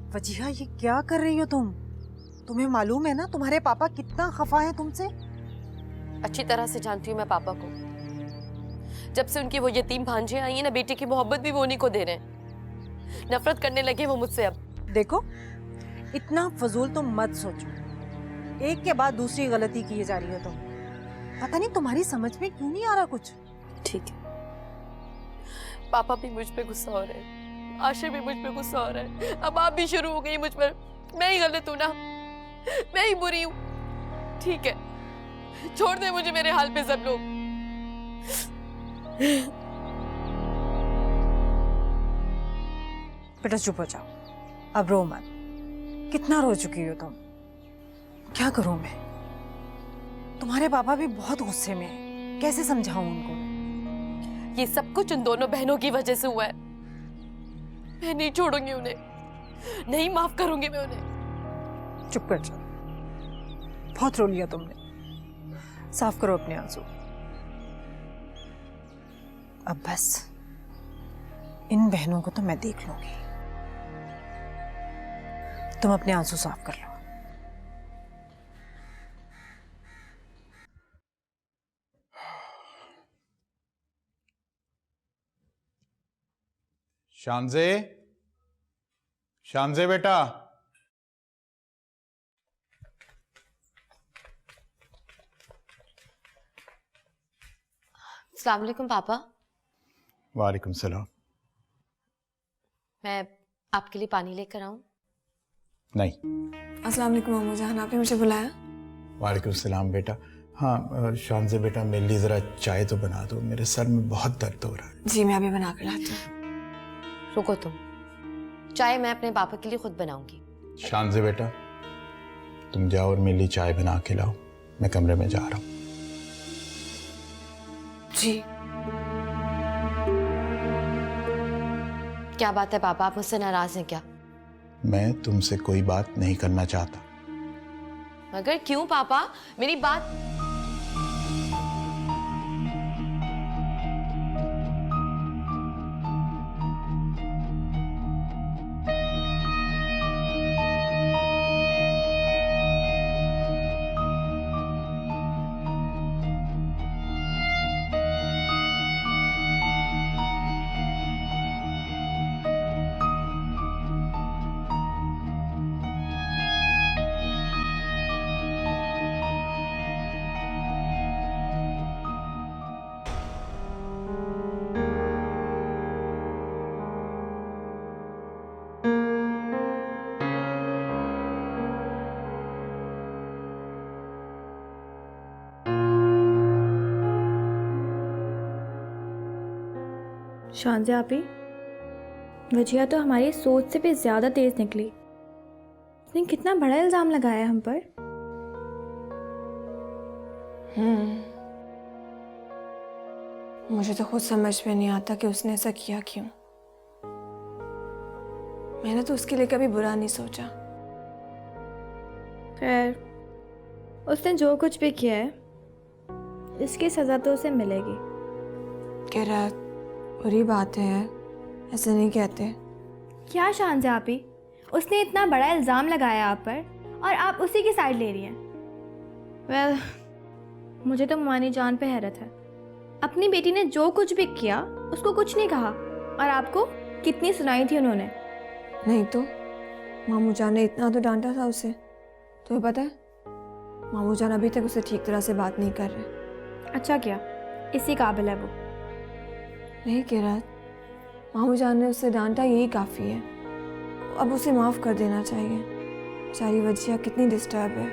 वजीहा, ये क्या कर रही हो तुम? तुम्हें मालूम है ना तुम्हारे पापा कितना खफा हैं तुमसे? अच्छी तरह से जानती हूँ मैं पापा को। जब से उनकी वो यतीम भांजे आई है ना, बेटी की मोहब्बत भी वो उन्हीं को दे रहे हैं। नफरत करने लगे वो मुझसे अब। देखो, इतना फजूल तुम मत सोचो। एक के बाद दूसरी गलती किए जा रही हो तुम। पता नहीं तुम्हारी समझ में क्यों नहीं आ रहा कुछ। ठीक है, पापा भी मुझ पे गुस्सा हो रहे हैं, आशा भी मुझ पे गुस्सा हो रहा है, अब आप भी शुरू हो गई मुझ पर। मैं ही गलत हूं ना, मैं ही बुरी हूं। ठीक है, छोड़ दे मुझे मेरे हाल पे सब लोग। बेटा चुप हो जाओ, अब रो मत। कितना रो चुकी हो तुम। क्या करूं मैं? तुम्हारे पापा भी बहुत गुस्से में हैं। कैसे समझाऊं उनको? ये सब कुछ उन दोनों बहनों की वजह से हुआ है। मैं नहीं छोड़ूंगी उन्हें, नहीं माफ करूंगी मैं उन्हें। चुप कर जाओ, बहुत रो लिया तुमने। साफ करो अपने आंसू। अब बस इन बहनों को तो मैं देख लूंगी। तुम अपने आंसू साफ कर लो। शानजे, शानजे बेटा। अस्सलाम वालेकुम पापा। वालेकुम सलाम। मैं आपके लिए पानी लेकर आऊं? नहीं। अस्सलाम वालेकुम अम्मू जान, आपने मुझे बुलाया? वालेकुम सलाम बेटा। हाँ शानजे बेटा, मेरे लिए जरा चाय तो बना दो, मेरे सर में बहुत दर्द हो रहा है। जी मैं अभी बना कर लाती हूँ। रुको तुम, चाय मैं अपने पापा के लिए खुद बनाऊंगी। शानजे बेटा, तुम जाओ और मेरे लिए चाय बना के लाओ, मैं कमरे में जा रहा हूँ। जी। क्या बात है पापा, आप मुझसे नाराज हैं क्या? मैं तुमसे कोई बात नहीं करना चाहता। मगर क्यों पापा? मेरी बात। शानज़े आपी, वजिया तो हमारी सोच से भी ज़्यादा तेज़ निकली। उसने कितना बड़ा इल्ज़ाम लगाया हम पर। मुझे तो खुद समझ में नहीं आता कि उसने ऐसा किया क्यों। मैंने तो उसके लिए कभी बुरा नहीं सोचा। खैर, उसने जो कुछ भी किया है, इसकी सज़ा तो उसे मिलेगी। कह रहा बुरी बात है, ऐसे नहीं कहते। क्या शानज़े आपी, उसने इतना बड़ा इल्ज़ाम लगाया आप पर और आप उसी की साइड ले रही हैं। वेल, मुझे तो मानी जान पे हैरत है। अपनी बेटी ने जो कुछ भी किया उसको कुछ नहीं कहा, और आपको कितनी सुनाई थी उन्होंने। नहीं तो मामू जान ने इतना तो डांटा था उसे। तुम्हें पता है, मामू जान अभी तक उसे ठीक तरह से बात नहीं कर रहे। अच्छा किया, इसी काबिल है वो। नहीं कह रहा, मामू जान ने उसे डांटा, यही काफ़ी है। अब उसे माफ़ कर देना चाहिए। बेचारी वजिया कितनी डिस्टर्ब है।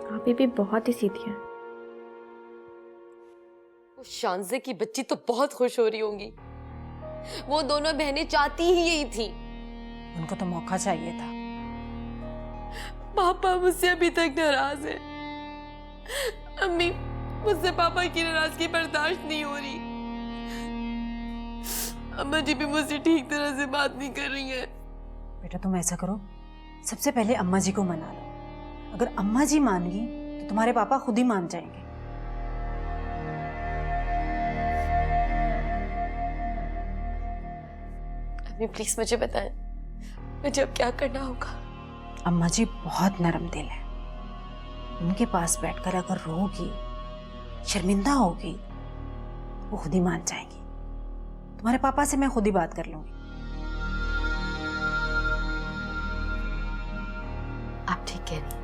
आप भी बहुत ही सीधी हैं। शानज़े की बच्ची तो बहुत खुश हो रही होंगी। वो दोनों बहनें चाहती ही यही थी। उनको तो मौका चाहिए था। पापा मुझसे अभी तक नाराज है। अम्मी, मुझसे पापा की नाराजगी बर्दाश्त नहीं हो रही। अम्मा जी भी मुझसे ठीक तरह से बात नहीं कर रही है। बेटा तुम ऐसा करो, सबसे पहले अम्मा जी को मना लो। अगर अम्मा जी मान गई तो तुम्हारे पापा खुद ही मान जाएंगे। अम्मी प्लीज मुझे बताएं, मुझे अब क्या करना होगा? अम्मा जी बहुत नरम दिल है, उनके पास बैठकर अगर रोगी, शर्मिंदा होगी, वो खुद ही मान जाएंगी। तुम्हारे पापा से मैं खुद ही बात कर लूंगी। आप ठीक कह रही हैं।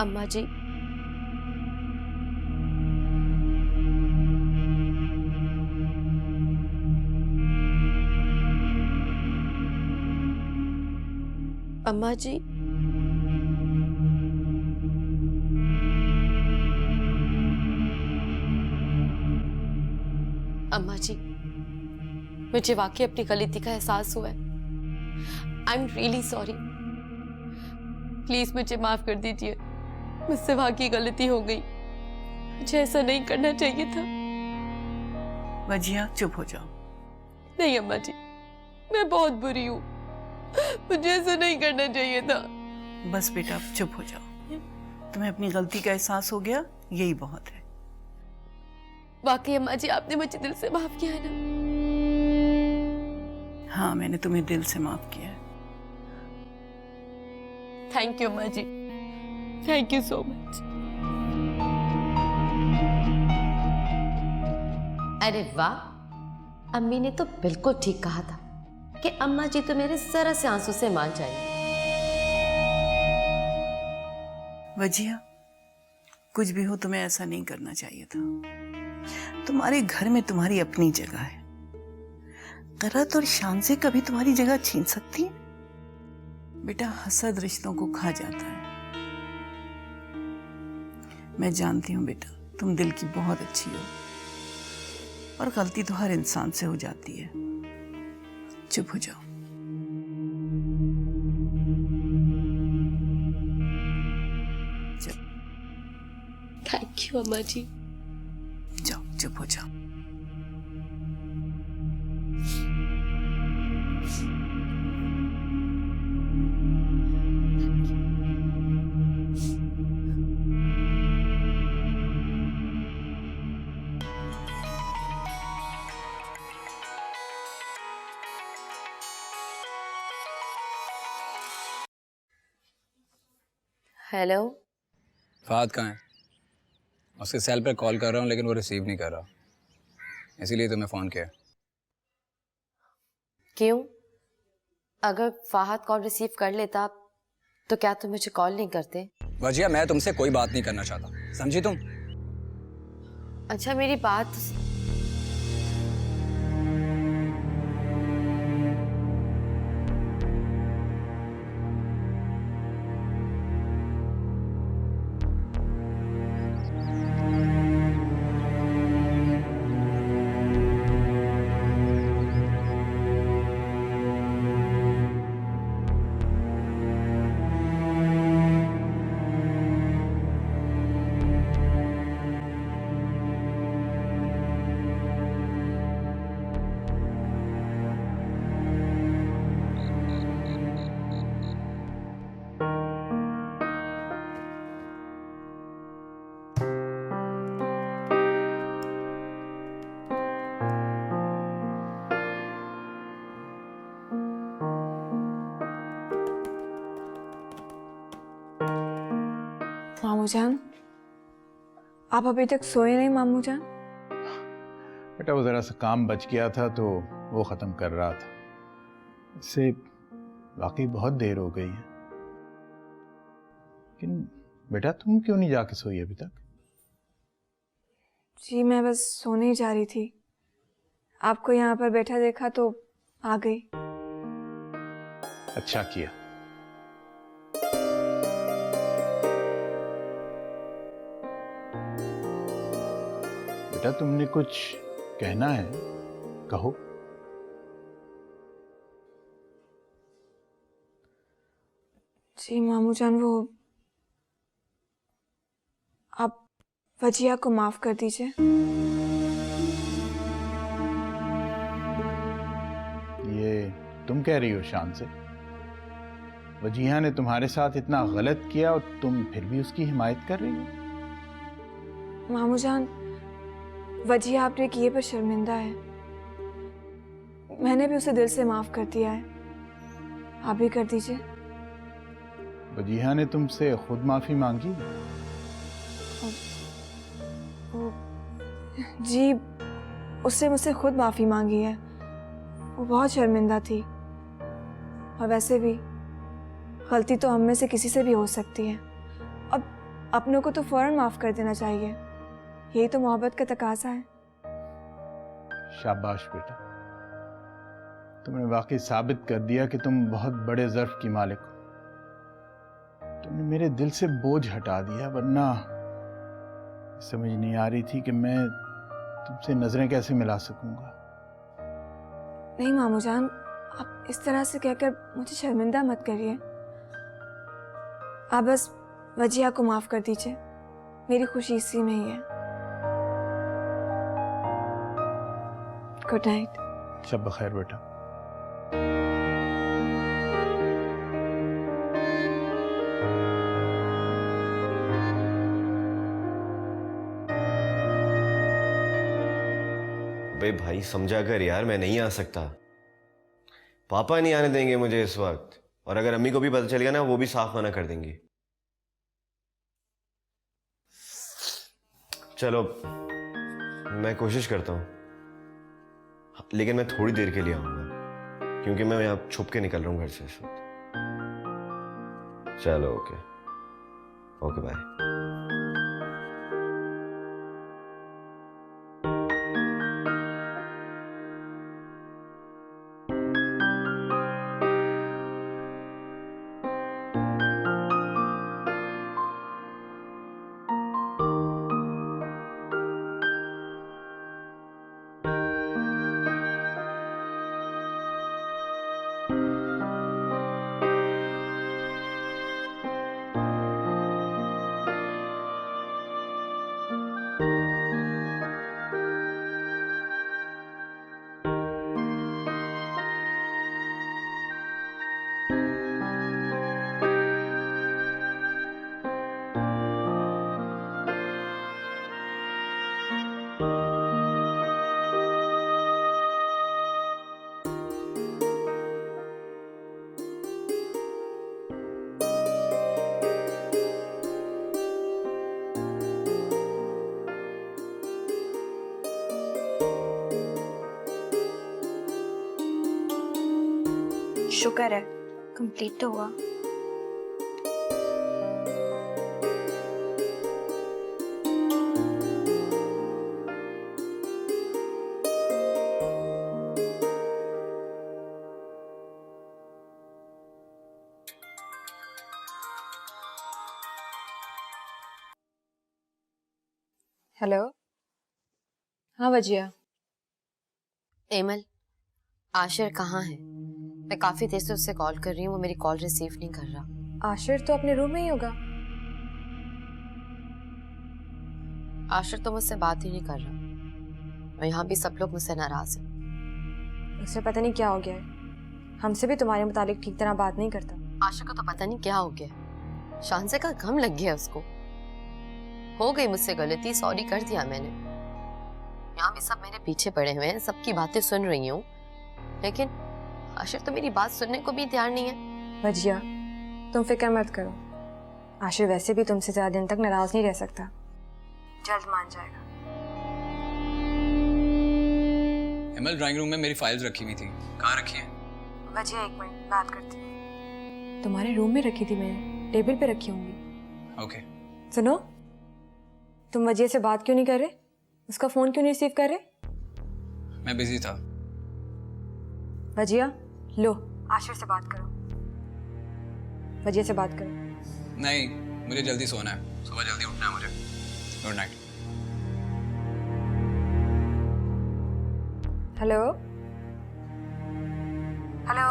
अम्मा जी, अम्मा जी, अम्मा जी, मुझे वाकई अपनी गलती का एहसास हुआ है। I am really sorry. Please मुझे माफ कर दीजिए, मुझसे वाकई गलती हो गई। मुझे ऐसा नहीं करना चाहिए था। वजिया चुप हो जाओ। नहीं अम्मा जी, मैं बहुत बुरी हूँ, मुझे ऐसा नहीं करना चाहिए था। बस बेटा अब चुप हो जाओ। तुम्हें अपनी गलती का एहसास हो गया, यही बहुत है। वाकई अम्मा जी, आपने मुझे दिल से माफ किया है ना? हाँ, मैंने तुम्हें दिल से माफ किया है। थैंक यू अम्मा जी, थैंक यू सो मच। अरे वाह, अम्मी ने तो बिल्कुल ठीक कहा था कि अम्मा जी तो मेरे जरा से आंसू से मान जाएंगी। वजिया, कुछ भी हो तुम्हें ऐसा नहीं करना चाहिए था। तुम्हारे घर में तुम्हारी अपनी जगह है। करत और शान से कभी तुम्हारी जगह छीन सकती है? बेटा, हसद रिश्तों को खा जाता है। मैं जानती हूं बेटा, तुम दिल की बहुत अच्छी हो, और गलती तो हर इंसान से हो जाती है। चुप हो जाओ। थैंक यू अम्मा जी। जाओ, चुप हो जाओ। हेलो, फहद कहाँ है? उसके सेल पर कॉल कर रहा हूँ लेकिन वो रिसीव नहीं कर रहा, इसीलिए तुम्हें फ़ोन किया। क्यों? अगर फाहद कॉल रिसीव कर लेता तो क्या तुम मुझे कॉल नहीं करते? वजिया, मैं तुमसे कोई बात नहीं करना चाहता, समझी तुम? अच्छा मेरी बात मामू जान, आप अभी तक सोए नहीं मामू जान? बेटा वो ज़रा सा काम बच गया था तो वो ख़त्म कर रहा था। इससे वाकई बहुत देर हो गई है। लेकिन बेटा तुम क्यों नहीं जाके सोई अभी तक? जी मैं बस सोने ही जा रही थी, आपको यहाँ पर बैठा देखा तो आ गई। अच्छा किया। बेटा तुमने कुछ कहना है, कहो। जी मामू जान, वो वजिया को माफ कर दीजिए। ये तुम कह रही हो शान से? वजीहा ने तुम्हारे साथ इतना गलत किया और तुम फिर भी उसकी हिमायत कर रही हो? मामू जान, वजिया आपने किए पर शर्मिंदा है। मैंने भी उसे दिल से माफ कर दिया है, आप भी कर दीजिए। वजीहा ने तुमसे खुद माफी मांगी? जी, उससे मुझसे खुद माफी मांगी है। वो बहुत शर्मिंदा थी। और वैसे भी गलती तो हम में से किसी से भी हो सकती है। अब अपनों को तो फौरन माफ कर देना चाहिए, यही तो मोहब्बत का तकाजा है। शाबाश बेटा, तुमने वाकई साबित कर दिया कि तुम बहुत बड़े ज़र्फ की मालिक हो। तुमने मेरे दिल से बोझ हटा दिया, वरना समझ नहीं आ रही थी कि मैं तुमसे नजरें कैसे मिला सकूंगा। नहीं मामू जान, आप इस तरह से कहकर मुझे शर्मिंदा मत करिए। आप बस वजिया को माफ कर दीजिए, मेरी खुशी इसी में ही है। Good night. शब बखैर बेटा। बे भाई समझा कर यार, मैं नहीं आ सकता। पापा नहीं आने देंगे मुझे इस वक्त, और अगर अम्मी को भी पता चल गया ना, वो भी साफ मना कर देंगी। चलो मैं कोशिश करता हूँ, लेकिन मैं थोड़ी देर के लिए आऊंगा, क्योंकि मैं यहाँ छुप के निकल रहा हूँ घर से इस वक्त। चलो ओके ओके बाय। शुक्र है कंप्लीट तो हुआ। हेलो, हाँ वजिया। एमल, आशिर कहाँ है? मैं काफी देर से उससे कॉल कर रही हूँ, वो मेरी कॉल रिसीव नहीं कर रहा। आशिर तो अपने रूम में ही होगा। आशिर तो मुझसे बात ही नहीं कर रहा, और यहाँ भी सब लोग मुझसे नाराज हैं। उसे पता नहीं क्या हो गया है, हमसे भी तुम्हारे मुतालिक ठीक तरह बात नहीं करता। आशिर को तो पता नहीं क्या हो गया, शानसे का गम लग गया उसको। हो गई मुझसे गलती, सॉरी कर दिया मैंने। यहाँ भी सब मेरे पीछे पड़े हुए हैं, सबकी बातें सुन रही हूँ, लेकिन आशिर तो मेरी बात सुनने को भी तैयार नहीं है। वजिया, तुम फिक्र मत करो, आशिर वैसे भी तुमसे ज्यादा दिन तक नाराज नहीं रह सकता, जल्द मान जाएगा। एमल, ड्राइंग रूम में मेरी फाइल्स रखी हुई थी, कहाँ रखी है? वजिया एक मिनट बात करती हूँ। तुम्हारे रूम में रखी थी मैंने, टेबल पे रखी होंगी। ओके। सुनो, तुम वजिया से बात क्यों नहीं कर रहे? उसका फोन क्यों नहीं रिसीव कर रहे? मैं बिजी था। वजिया, लो आशिर से बात करो, वजिया से बात करो। नहीं, मुझे जल्दी सोना है, सुबह जल्दी उठना है मुझे। Good night. हेलो हेलो,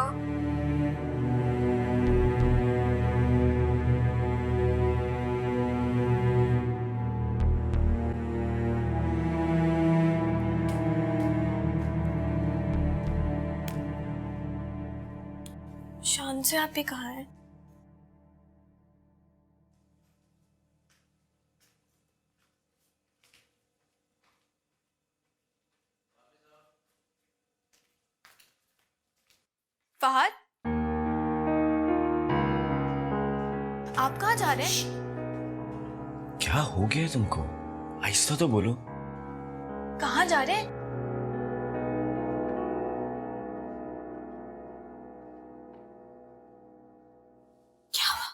शांसे आप ही कहाँ हैं? फहद, आप कहाँ जा रहे हैं? क्या हो गया है तुमको? आहिस्ता तो बोलो। कहाँ जा रहे हैं? क्या हुआ?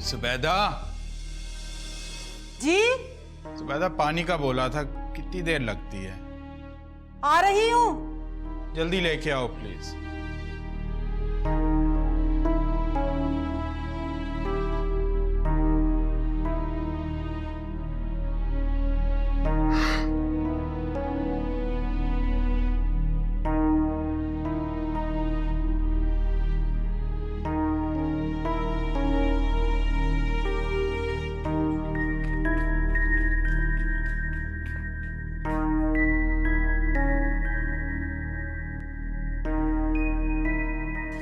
सुबैदा, जी सुबैदा पानी का बोला था, कितनी देर लगती है? आ रही हूँ। जल्दी लेके आओ प्लीज।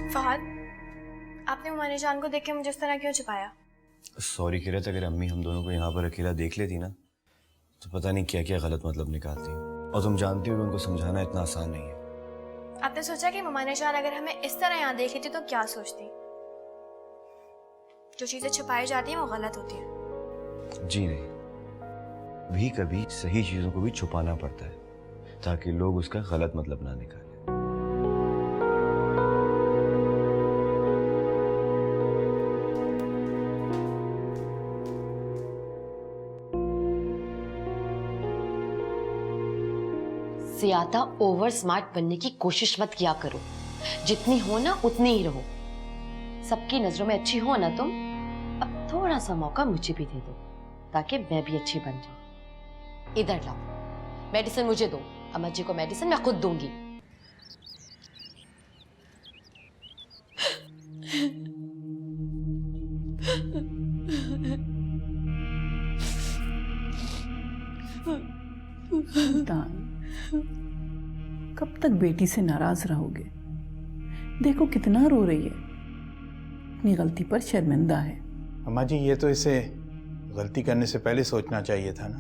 फहद, आपने उमानी जान को देख के मुझे इस तरह क्यों छुपाया? सॉरी किरत, अगर अम्मी हम दोनों को यहाँ पर अकेला देख लेती ना तो पता नहीं क्या क्या गलत मतलब निकालती। और तुम जानती हो कि उनको समझाना इतना आसान नहीं है। आपने सोचा कि उमानी जान अगर हमें इस तरह यहाँ देख लेती तो क्या सोचती? जो चीजें छुपाई जाती हैं वो गलत होती हैं। जी नहीं, कभी कभी सही चीजों को भी छुपाना पड़ता है ताकि लोग उसका गलत मतलब ना निकालें। ज्यादा ओवर स्मार्ट बनने की कोशिश मत किया करो। जितनी हो ना उतनी ही रहो। सबकी नजरों में अच्छी हो ना तुम। अब थोड़ा सा मौका मुझे भी दे दो ताकि मैं भी अच्छी बन जाऊं। इधर लाओ मेडिसिन, मुझे दो। अम्मा जी को मेडिसिन मैं खुद दूंगी। सुल्तान, कब तक बेटी से नाराज रहोगे? देखो कितना रो रही है, अपनी गलती पर शर्मिंदा है। अम्मा जी, ये तो इसे गलती करने से पहले सोचना चाहिए था ना।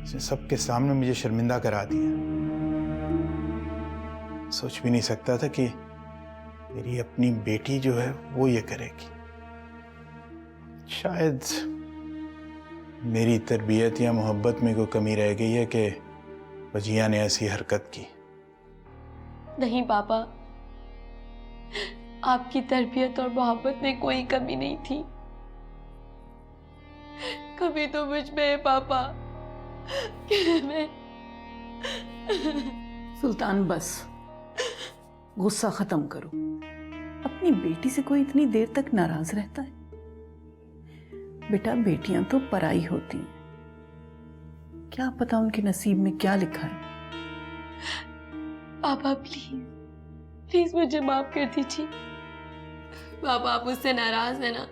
इसने सबके सामने मुझे शर्मिंदा करा दिया। सोच भी नहीं सकता था कि मेरी अपनी बेटी जो है वो ये करेगी। शायद मेरी तरबियत या मोहब्बत में कोई कमी रह गई है कि वजिया ने ऐसी हरकत की। नहीं पापा, आपकी तरबियत और मोहब्बत में कोई कमी नहीं थी। कभी तो मुझ में है पापा कि मैं। सुल्तान बस, गुस्सा खत्म करो। अपनी बेटी से कोई इतनी देर तक नाराज रहता है? बेटा, बेटियां तो पराई होती हैं, क्या पता उनके नसीब में क्या लिखा है। पापा प्लीज प्लीज मुझे माफ कर दीजिए। पापा आप मुझसे नाराज है ना?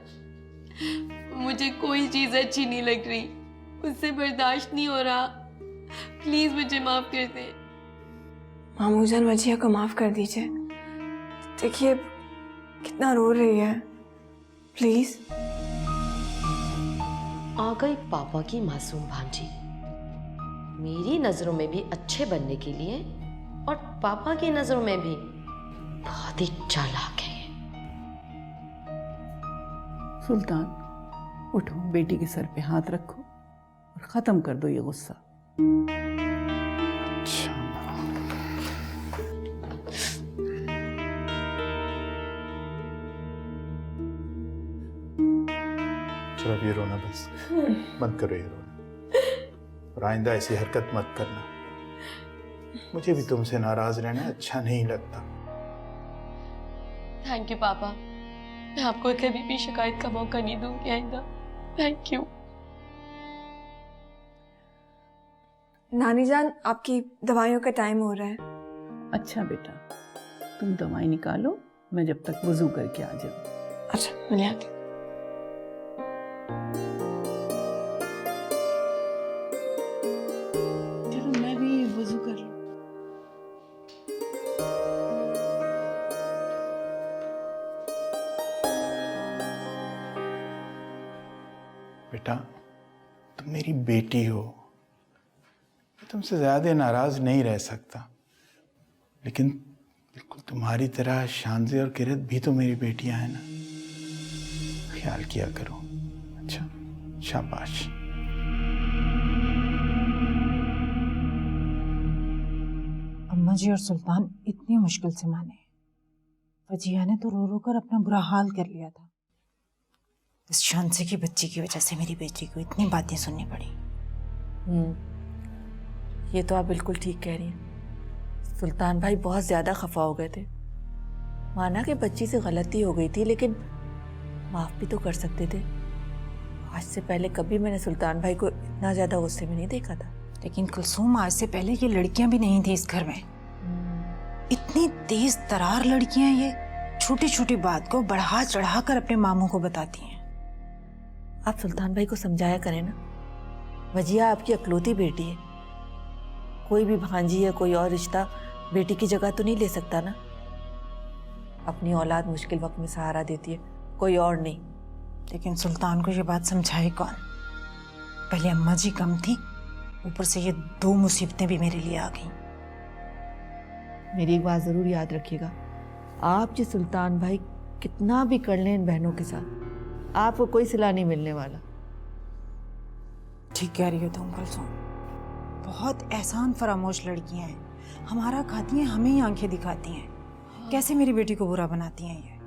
मुझे कोई चीज अच्छी नहीं लग रही, मुझसे बर्दाश्त नहीं हो रहा। प्लीज मुझे माफ कर दे। मामूजान वजिया को माफ कर दीजिए। देखिए कितना रो रही है, प्लीज। आ गई पापा की मासूम भांजी। मेरी नजरों में भी अच्छे बनने के लिए और पापा की नजरों में भी बहुत ही चालाक है। सुल्तान उठो, बेटी के सर पे हाथ रखो और खत्म कर दो ये गुस्सा। चलो अब ये रोना बस बंद करो, ये रोना। और आइंदा ऐसी हरकत मत करना। मुझे भी तुमसे नाराज रहना अच्छा नहीं लगता। थैंक यू पापा, मैं आपको कभी भी शिकायत का मौका नहीं दूंगी आइंदा। Thank you. नानी जान, आपकी दवाइयों का टाइम हो रहा है। अच्छा बेटा, तुम दवाई निकालो, मैं जब तक वजू करके आ जाऊँ। अच्छा मैं ले आती हूँ। चलो मैं भी वजू कर लूँ। बेटा, तुम मेरी बेटी हो, मैं तुमसे ज्यादा नाराज नहीं रह सकता, लेकिन बिल्कुल तुम्हारी तरह शांजे और किरत भी तो मेरी बेटियां हैं ना। ख्याल किया करो। अच्छा, शाबाश। अम्मा जी और सुल्तान इतनी मुश्किल से माने। वजिया ने तो रो रो कर अपना बुरा हाल कर लिया था। इस शांसे की बच्ची की वजह से मेरी बेटी को इतनी बातें सुननी पड़ी। ये तो आप बिल्कुल ठीक कह रही हैं। सुल्तान भाई बहुत ज़्यादा खफा हो गए थे। माना कि बच्ची से गलती हो गई थी, लेकिन माफ़ भी तो कर सकते थे। आज से पहले कभी मैंने सुल्तान भाई को इतना ज़्यादा गुस्से में नहीं देखा था। लेकिन कुलसूम, आज से पहले ये लड़कियां भी नहीं थी इस घर में। इतनी तेज तरार लड़कियां ये छोटी छोटी बात को बढ़ा चढ़ा कर अपने मामू को बताती हैं। आप सुल्तान भाई को समझाया करें ना। वजिया आपकी अकलौती बेटी है। कोई भी भांजी या कोई और रिश्ता बेटी की जगह तो नहीं ले सकता ना। अपनी औलाद मुश्किल वक्त में सहारा देती है, कोई और नहीं। लेकिन सुल्तान को ये बात समझाए कौन? पहले अम्मा जी कम थी, ऊपर से ये 2 मुसीबतें भी मेरे लिए आ गई। मेरी एक बात ज़रूर याद रखिएगा, आप जो सुल्तान भाई कितना भी कर लें इन बहनों के साथ, आपको कोई सिला नहीं मिलने वाला। ठीक कह रही हो तुम कुलसूम। बहुत एहसान फरामोश लड़कियां हैं। हमारा खाती हैं, हमें ही आंखें दिखाती हैं। कैसे मेरी बेटी को बुरा बनाती हैं ये।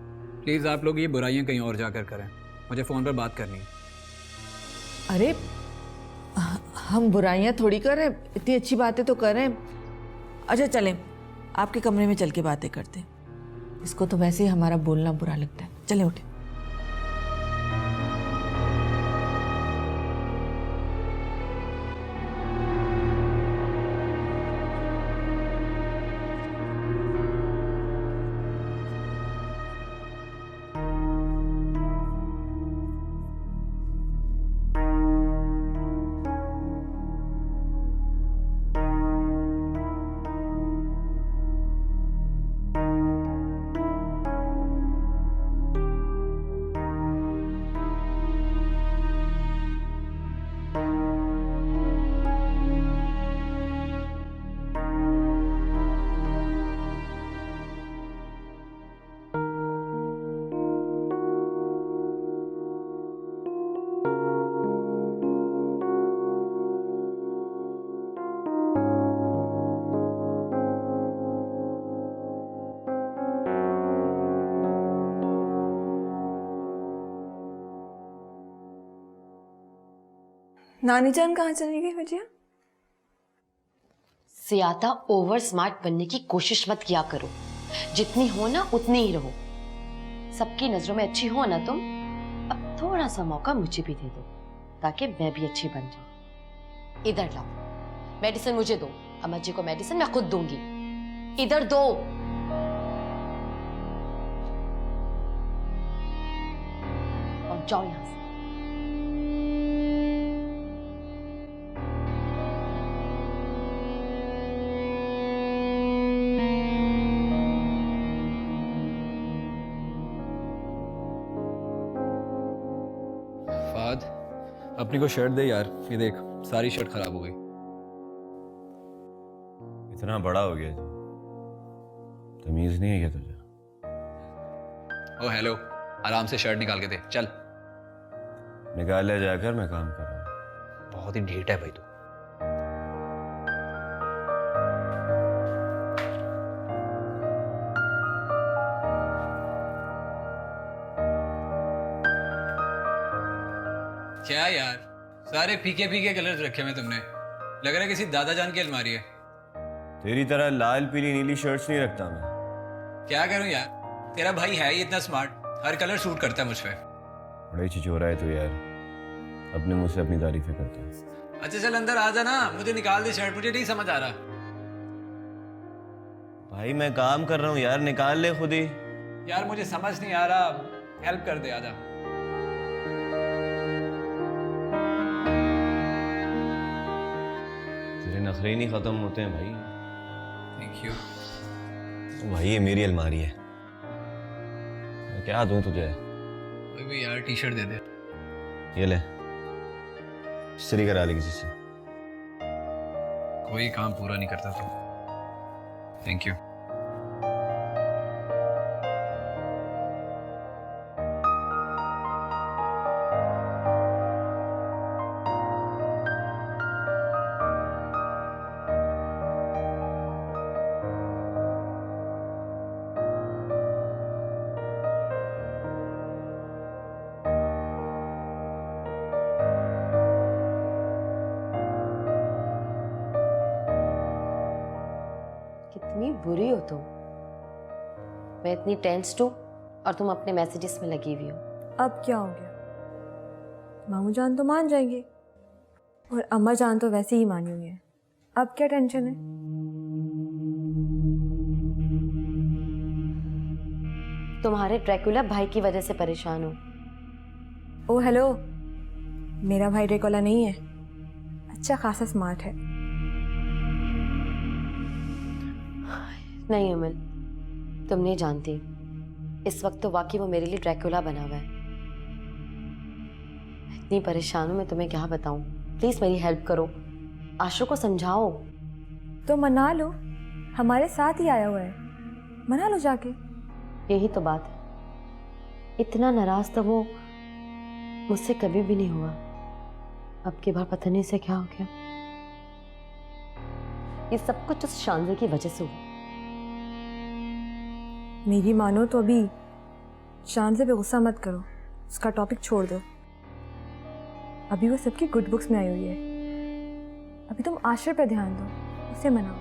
प्लीज़ आप लोग ये बुराइयां कहीं और जाकर करें, मुझे फ़ोन पर बात करनी है। अरे हम बुराइयां थोड़ी कर रहे हैं, इतनी अच्छी बातें तो कर रहे हैं। अच्छा चलें, आपके कमरे में चल के बातें करते हैं। इसको तो वैसे ही हमारा बोलना बुरा लगता है। चलें उठे। नानी जान कहाँ चली गई वजिया? ज्यादा ओवर स्मार्ट बनने की कोशिश मत किया करो। जितनी हो ना उतनी ही रहो। सबकी नजरों में अच्छी हो ना तुम। अब थोड़ा सा मौका मुझे भी दे दो ताकि मैं भी अच्छी बन जाऊं। इधर लाओ मेडिसिन, मुझे दो। अम्मा जी को मेडिसिन मैं खुद दूंगी। इधर दो। और जाओ यहां से। फाद, अपनी को शर्ट दे यार। ये देख, सारी शर्ट खराब हो गई। इतना बड़ा हो गया तमीज नहीं है क्या तुझे? ओ हेलो, आराम से शर्ट निकाल के दे। चल निकाल ले जाकर, मैं काम कर रहा हूँ। बहुत ही ढीठ है भाई तू। क्या यार, सारे फीके फीके कलर्स रखे हुए तुमने। लग रहा है किसी दादा जान की अलमारी है। तेरी तरह लाल पीली नीली शर्ट्स नहीं रखता मैं। क्या करूं यार, तेरा भाई है ही इतना स्मार्ट, हर कलर सूट करता है मुझ पे। बड़ा ही छिचोरा है तू यार, अपने मुंह से अपनी तारीफें करता है। अच्छा चल अंदर आ जा ना, मुझे निकाल दे शर्ट, मुझे नहीं समझ आ रहा। भाई मैं काम कर रहा हूँ यार, निकाल ले खुद ही। यार मुझे समझ नहीं आ रहा, हेल्प कर दे आजा। तेरे नखरे नहीं खत्म होते हैं भाई। Thank you. भाई ये मेरी अलमारी है, मैं क्या दूं तुझे? कोई भी यार टी शर्ट दे दे। ये ले, इस्त्री करा ले किसी से। कोई काम पूरा नहीं करता तो। Thank you. कितनी बुरी हो तुम। मैं इतनी टेंस्ड हूँ और तुम अपने मैसेजेस में लगी हुई हो। अब क्या हो गया? मामू जान तो मान जाएंगे और अम्मा जान तो वैसे ही मानी हुई है। अब क्या टेंशन है? तुम्हारे ड्रैकुला भाई की वजह से परेशान हो। ओ हेलो, मेरा भाई ड्रैकुला नहीं है, अच्छा खासा स्मार्ट है। नहीं अमल, तुम नहीं जानती, इस वक्त तो वाकई वो मेरे लिए ड्रैकुला बना हुआ है। इतनी परेशान हूं मैं, तुम्हें क्या बताऊं। प्लीज मेरी हेल्प करो, आशु को समझाओ। तो मना लो, हमारे साथ ही आया हुआ है, मना लो जाके। यही तो बात है, इतना नाराज तो वो मुझसे कभी भी नहीं हुआ। अब की बार पता नहीं से क्या हो गया। ये सब कुछ उस शानजे की वजह से हुआ। मेरी मानो तो अभी शानजे पे गुस्सा मत करो, उसका टॉपिक छोड़ दो। अभी वो सबकी गुड बुक्स में आई हुई है। अभी तुम आश्रय पे ध्यान दो, उसे मनाओ।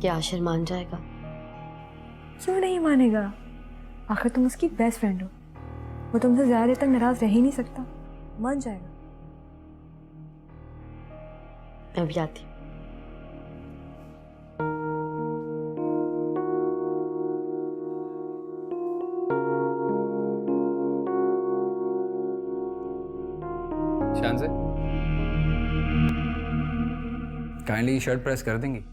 क्या आशिर मान जाएगा? क्यों नहीं मानेगा? आखिर तुम उसकी बेस्ट फ्रेंड हो, वो तुमसे ज्यादा देर तक नाराज रह ही नहीं सकता, मान जाएगा। मैं भी आती हूँ। शानज़े, काइंडली शर्ट प्रेस कर देंगी?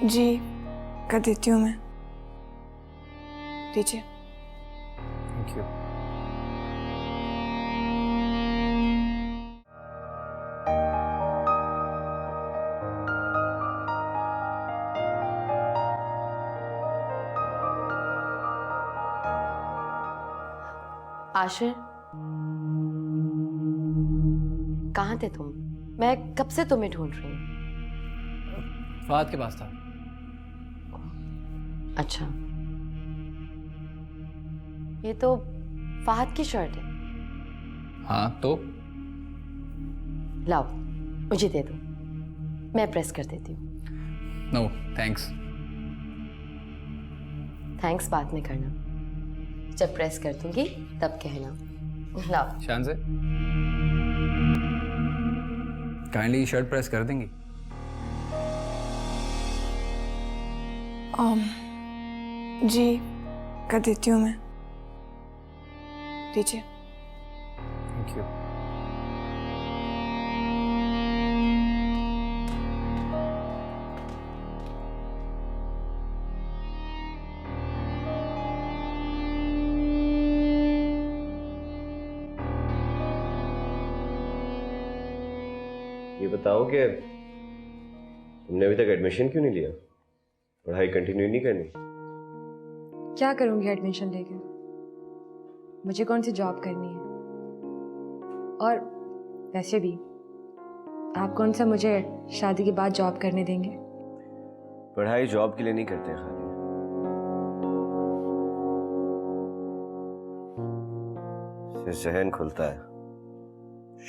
जी कर देती हूँ मैं, दीजिए। Thank you. आशिर, कहाँ थे तुम? मैं कब से तुम्हें ढूंढ रही हूँ। फहद के पास था। अच्छा, ये तो फहद की शर्ट है। हाँ तो लाओ, मुझे दे दो, मैं प्रेस कर देती हूँ। No thanks. थैंक्स बाद में करना, जब प्रेस कर दूंगी तब कहना। लाओ। शानज़े, काइंडली शर्ट प्रेस कर देंगी? जी कर देती हूँ मैं, दीजिए। Thank you. ये बताओ कि तुमने अभी तक एडमिशन क्यों नहीं लिया? पढ़ाई कंटिन्यू नहीं करनी? क्या करूँगी एडमिशन लेके? मुझे कौन सी जॉब करनी है? और वैसे भी आप कौन सा मुझे शादी के बाद जॉब करने देंगे? पढ़ाई जॉब के लिए नहीं करते खाली, इससे जहन खुलता है,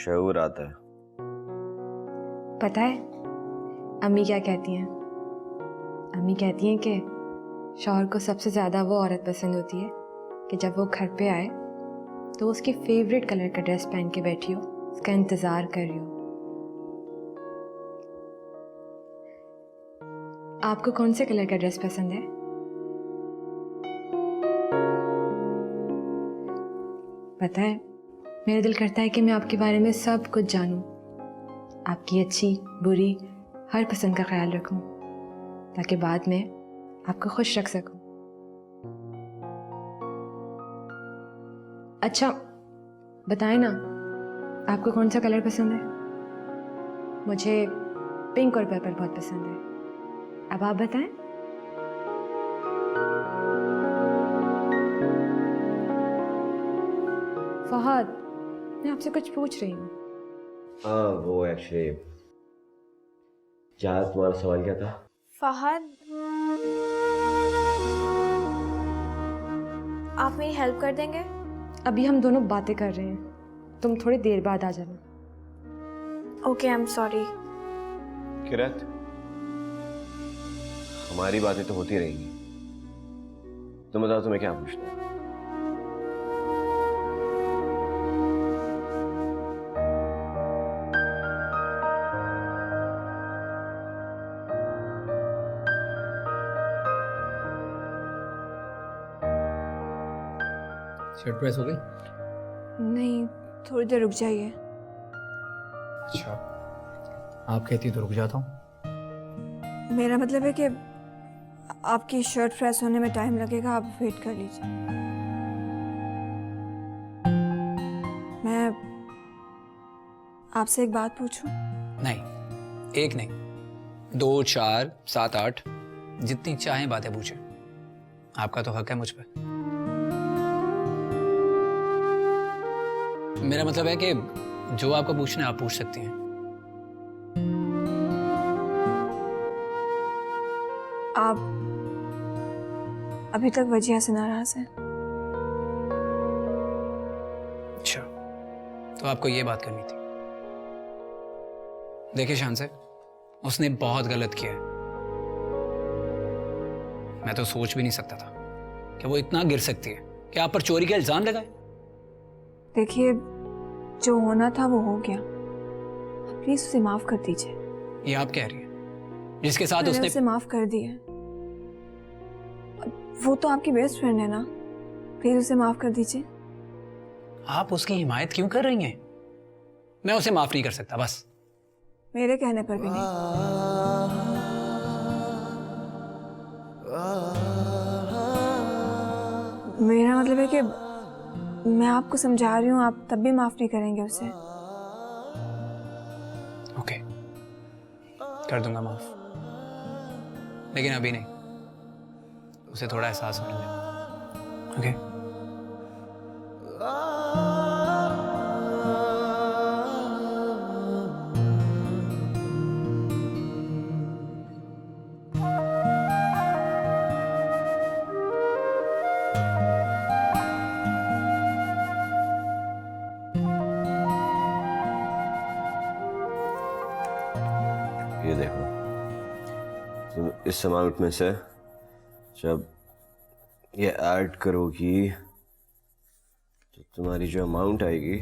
शऊर आता है। पता है अम्मी क्या कहती हैं? अम्मी कहती हैं कि शौहर को सबसे ज़्यादा वो औरत पसंद होती है कि जब वो घर पे आए तो उसके फेवरेट कलर का ड्रेस पहन के बैठी हो, उसका इंतज़ार कर रही हो। आपको कौन से कलर का ड्रेस पसंद है? पता है, मेरा दिल करता है कि मैं आपके बारे में सब कुछ जानूं, आपकी अच्छी बुरी हर पसंद का ख्याल रखूं, ताकि बाद में आपको खुश रख सकूं। अच्छा बताएं ना, आपको कौन सा कलर पसंद है? मुझे पिंक और पर्पल बहुत पसंद है। अब आप बताएं। फहद, मैं आपसे कुछ पूछ रही हूँ। हाँ वो एक्चुअली क्या तुम्हारा सवाल क्या था? फहद, आप मेरी हेल्प कर देंगे? अभी हम दोनों बातें कर रहे हैं, तुम थोड़ी देर बाद आ जाना। Okay, I am sorry. Kirat, हमारी बातें तो होती रहेंगी, तुम बताओ तुम्हें क्या पूछना है? शर्ट प्रेस हो गई? नहीं, थोड़ी देर रुक जाइए। अच्छा, आप कहती तो रुक जाता हूँ। मेरा मतलब है कि आपकी शर्ट प्रेस होने में टाइम लगेगा, आप वेट कर लीजिए। मैं आपसे एक बात पूछूं? नहीं, एक नहीं, 2, 4, 7, 8 जितनी चाहें बातें पूछें, आपका तो हक है मुझ पे। मेरा मतलब है कि जो आपको पूछना है आप पूछ सकती हैं। आप अभी तक वजिया से नाराज हैं? अच्छा, तो आपको ये बात करनी थी। देखिए शांसे, उसने बहुत गलत किया है। मैं तो सोच भी नहीं सकता था कि वो इतना गिर सकती है कि आप पर चोरी का इल्जाम लगाए। देखिए, जो होना था वो हो गया, प्लीज उसे माफ कर दीजिए। ये आप कह रही हैं जिसके साथ मैंने उसने उसे माफ कर दिया। वो तो आपकी बेस्ट फ्रेंड है ना, प्लीज उसे माफ कर दीजिए। आप उसकी हिमायत क्यों कर रही हैं? मैं उसे माफ नहीं कर सकता, बस। मेरे कहने पर भी नहीं। मेरा मतलब है कि मैं आपको समझा रही हूँ, आप तब भी माफ नहीं करेंगे उसे। ओके, कर दूंगा माफ, लेकिन अभी नहीं, उसे थोड़ा एहसास होने दे। ओके? ये देखो, तुम इस अमाउंट में से जब ये ऐड करोगी तो तुम्हारी जो अमाउंट आएगी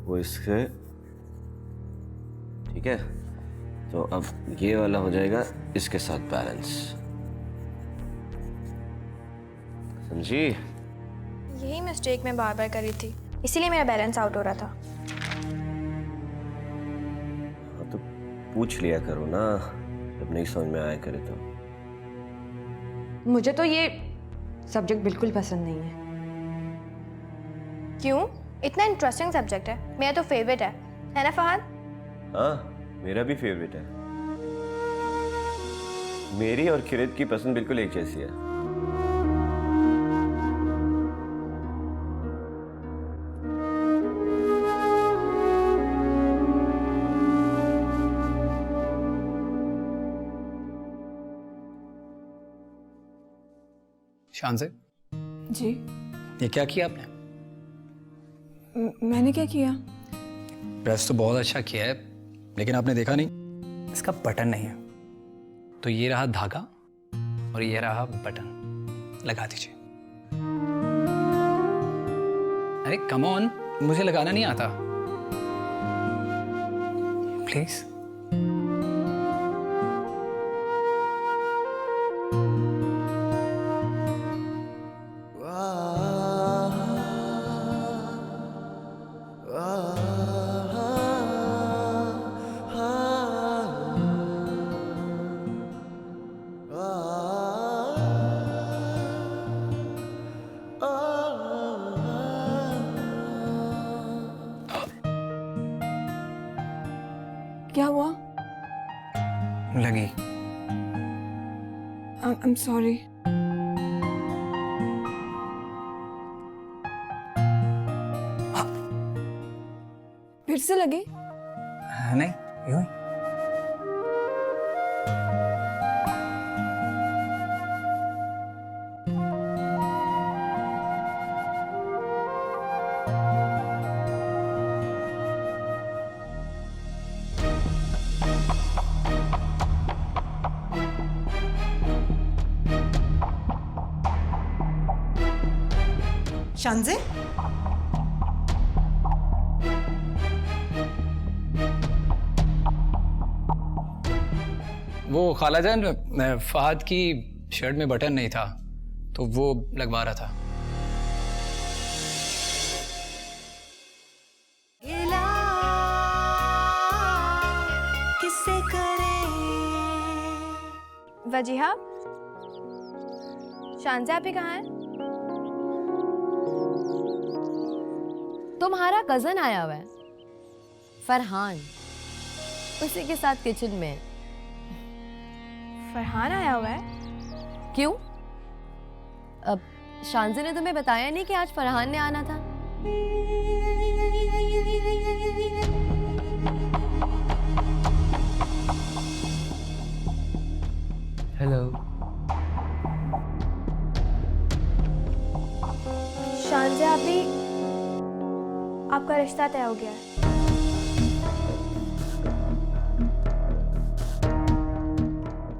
वो इससे, ठीक है? तो अब ये वाला हो जाएगा इसके साथ बैलेंस, समझी? यही मिस्टेक मैं बार बार करी थी, इसीलिए मेरा बैलेंस आउट हो रहा था। हाँ तो पूछ लिया करो ना, जब नहीं समझ में आया करे तो। मुझे तो ये सब्जेक्ट बिल्कुल पसंद नहीं है। क्यों? इतना इंटरेस्टिंग सब्जेक्ट है, मेरा तो फेवरेट है ना फहद? हाँ, मेरा भी फेवरेट है। मेरी और किरत की पसंद बिल्कुल एक जैसी है। शान से, जी? ये क्या किया आपने? मैंने क्या किया? प्रेस तो बहुत अच्छा किया है, लेकिन आपने देखा नहीं, इसका बटन नहीं है। तो ये रहा धागा और ये रहा बटन, लगा दीजिए। अरे कम ऑन, मुझे लगाना नहीं आता। प्लीज। क्या हुआ? लगी। I'm sorry. फिर से लगी? नहीं, यूं ही। शांजे, वो खालाजान, फहद की शर्ट में बटन नहीं था तो वो लगवा रहा था। वजीहा, शांजा आपी कहाँ है? तुम्हारा कजन आया हुआ है, फरहान, उसी के साथ किचन में। फरहान आया हुआ है? क्यों? अब शांजे ने तुम्हें बताया नहीं कि आज फरहान ने आना था? हेलो। शांजा आपी, आपका रिश्ता तय हो गया है।